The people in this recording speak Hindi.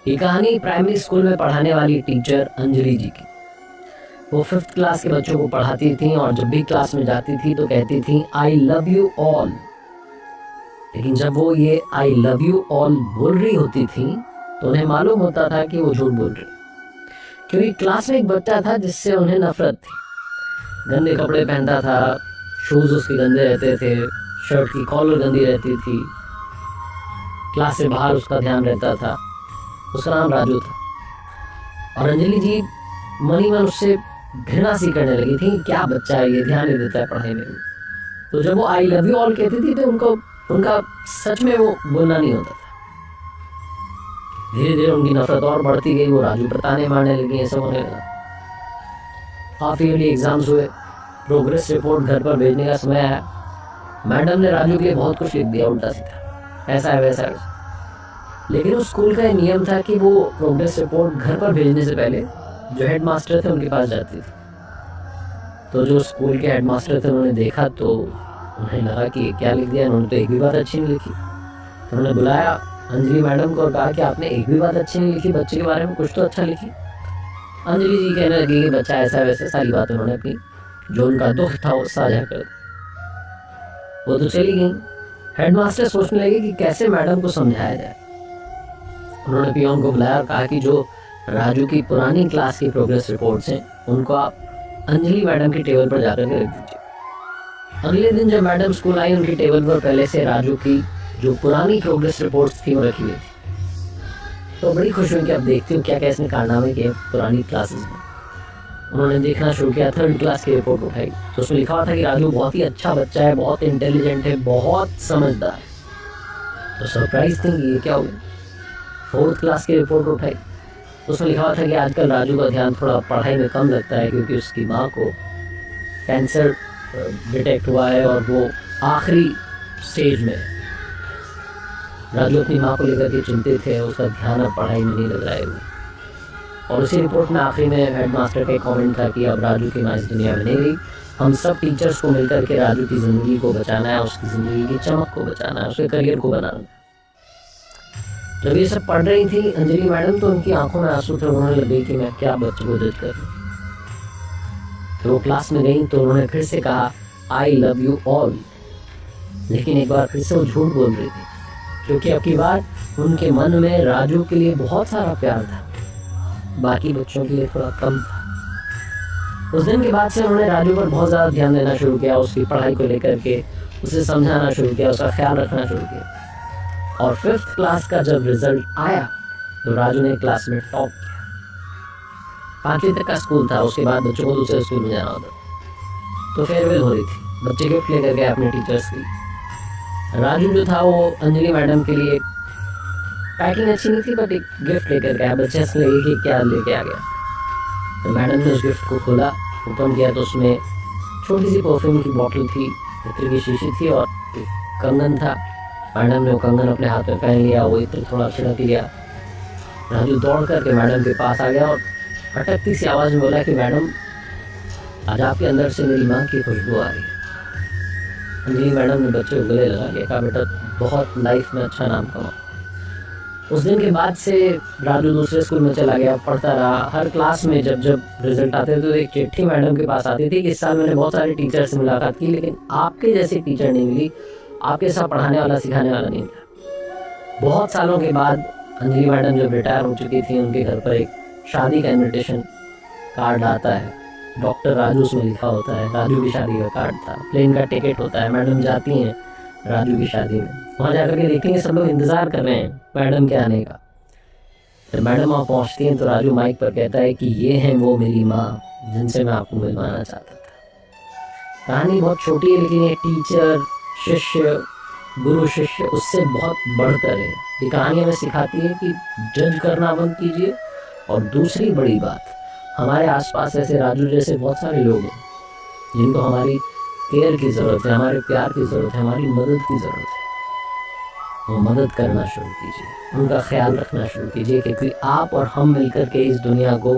ये कहानी प्राइमरी स्कूल में पढ़ाने वाली टीचर अंजलि जी की। वो 5th क्लास के बच्चों को पढ़ाती थी और जब भी क्लास में जाती थी तो कहती थी आई लव यू ऑल। लेकिन जब वो ये आई लव यू ऑल बोल रही होती थी तो उन्हें मालूम होता था कि वो झूठ बोल रही, क्योंकि क्लास में एक बच्चा था जिससे उन्हें नफरत थी। गंदे कपड़े पहनता था, शूज उसके गंदे रहते थे, शर्ट की कॉलर गंदी रहती थी, क्लास से बाहर उसका ध्यान रहता था। उसका नाम राजू था और अंजलि जी मन ही मन उससे घृणा सी करने लगी थी। क्या बच्चा है ये, ध्यान नहीं देता है पढ़ाई में। तो जब वो आई लव यू ऑल कहती थी तो उनका सच में वो बोलना नहीं होता था। धीरे धीरे उनकी नफरत और बढ़ती गई। वो राजू पर ताने मारने लगी, ऐसा होने लगा। हाफ ईयरली एग्जाम्स हुए, प्रोग्रेस रिपोर्ट घर पर भेजने का समय आया। मैडम ने राजू के लिए बहुत कुछ लिख दिया उल्टा सीधा, ऐसा है वैसा है। लेकिन उस स्कूल का नियम था कि वो प्रोग्रेस रिपोर्ट घर पर भेजने से पहले जो हेड मास्टर थे उनके पास जाती थी। तो जो स्कूल के हेड मास्टर थे उन्होंने देखा तो उन्हें लगा कि क्या लिख दिया, उन्होंने तो एक भी बात अच्छी नहीं लिखी। तो उन्होंने बुलाया अंजलि मैडम को और कहा कि आपने एक भी बात अच्छी नहीं लिखी, बच्चे के बारे में कुछ तो अच्छा लिखी। अंजलि जी कहने लगी कि बच्चा ऐसा वैसा, सारी बात उन्होंने अपनी जो उनका दुख था वो साझा कर दिया। वो तो चली गई। हेडमास्टर सोचने लगे कि कैसे मैडम को समझाया जाए। उन्होंने पियोन को बुलाया और कहा कि जो राजू की पुरानी क्लास की प्रोग्रेस रिपोर्ट्स हैं उनको आप अंजलि मैडम की टेबल पर जाकर के रख दीजिए। अगले दिन जब मैडम स्कूल आई, उनकी टेबल पर पहले से राजू की जो पुरानी प्रोग्रेस रिपोर्ट्स थी वो रखी हुई थी। तो बड़ी खुश हुई कि अब देखती हूँ क्या क्या इसने कारनामे किए पुरानी क्लासेस में। उन्होंने देखना शुरू किया, 3rd क्लास की रिपोर्ट उठाई तो उसमें लिखा हुआ था कि राजू बहुत ही अच्छा बच्चा है, बहुत इंटेलिजेंट है, बहुत समझदार है। तो सरप्राइज थी ये क्या हो गया। 4th क्लास की रिपोर्ट उठाई तो उसमें लिखा हुआ था कि आजकल राजू का ध्यान थोड़ा पढ़ाई में कम लगता है क्योंकि उसकी माँ को कैंसर डिटेक्ट हुआ है और वो आखिरी स्टेज में है। राजू अपनी माँ को लेकर के चिंतित है, उसका ध्यान अब पढ़ाई में नहीं लग रहा है। और उसी रिपोर्ट में आखिरी में हेडमास्टर का एक कमेंट था कि अब राजू की माँ इस दुनिया में नहीं रही, हम सब टीचर्स को मिलकर के राजू की ज़िंदगी को बचाना है, उसकी ज़िंदगी की चमक को बचाना है, उसके करियर को बनाना है। जब ये सब पढ़ रही थी अंजलि मैडम तो उनकी आंखों में आंसू थे। उन्होंने लगे कि मैं क्या बच्चे को जज कर। तो वो क्लास में गई तो उन्होंने फिर से कहा आई लव यू ऑल। लेकिन एक बार फिर से वो झूठ बोल रही थी क्योंकि अब की बार उनके मन में राजू के लिए बहुत सारा प्यार था, बाकी बच्चों के लिए थोड़ा कम था। उस दिन के बाद से उन्होंने राजू पर बहुत ज़्यादा ध्यान देना शुरू किया, उसकी पढ़ाई को लेकर के उसे समझाना शुरू किया, उसका ख्याल रखना शुरू किया। और 5th क्लास का जब रिजल्ट आया तो राजू ने क्लास में टॉप किया। 5वीं तक का स्कूल था, उसके बाद बच्चों को दूसरे स्कूल में जाना होता। तो फेयरवेल हो रही थी, बच्चे गिफ्ट लेकर गए अपने टीचर्स की। राजू जो था वो अंजलि मैडम के लिए पैकिंग अच्छी नहीं थी बट एक गिफ्ट लेकर गया। बच्चे हंसने लगे कि क्या लेके आ गया। तो मैडम ने उस गिफ्ट को खोला, ओपन किया तो उसमें छोटी सी परफ्यूम की बॉटल थी, इत्र की शीशी थी और एक कंगन था। मैडम ने वो कंगन अपने हाथ में पहन लिया, वो इत्र थोड़ा छिड़क लिया। राजू दौड़ करके मैडम के पास आ गया और अटकती सी आवाज़ में बोला कि मैडम आज आपके अंदर से मेरी माँ की खुशबू आ रही है। अंजलि मैडम ने बच्चे को गले लगा लिया, कहा बेटा बहुत लाइफ में अच्छा नाम कमा। उस दिन के बाद से राजू दूसरे स्कूल में चला गया, पढ़ता रहा। हर क्लास में जब जब रिजल्ट आते थे तो एक चिट्ठी मैडम के पास आती थी कि इस साल मैंने बहुत सारे टीचर से मुलाकात की लेकिन आपके जैसी टीचर नहीं मिली, आपके साथ पढ़ाने वाला सिखाने वाला नहीं था। बहुत सालों के बाद अंजलि मैडम जब रिटायर हो चुकी थी उनके घर पर एक शादी का इन्विटेशन कार्ड आता है। डॉक्टर राजू उसमें लिखा होता है, राजू की शादी का कार्ड था। प्लेन का टिकट होता है, मैडम जाती हैं राजू की शादी में। वहाँ जाकर के देखेंगे सब लोग इंतज़ार कर रहे हैं मैडम के आने का। जब मैडम वहाँ पहुँचती हैं तो राजू माइक पर कहता है कि ये हैं वो मेरी माँ जिनसे मैं आपको मिलवाना चाहता था। कहानी बहुत छोटी है लेकिन ये टीचर शिष्य गुरु शिष्य उससे बहुत बढ़कर है। ये कहानी हमें सिखाती है कि जज करना बंद कीजिए। और दूसरी बड़ी बात, हमारे आसपास ऐसे राजू जैसे बहुत सारे लोग हैं जिनको हमारी केयर की ज़रूरत है, हमारे प्यार की ज़रूरत है, हमारी मदद की ज़रूरत है। वो मदद करना शुरू कीजिए, उनका ख्याल रखना शुरू कीजिए क्योंकि आप और हम मिलकर के इस दुनिया को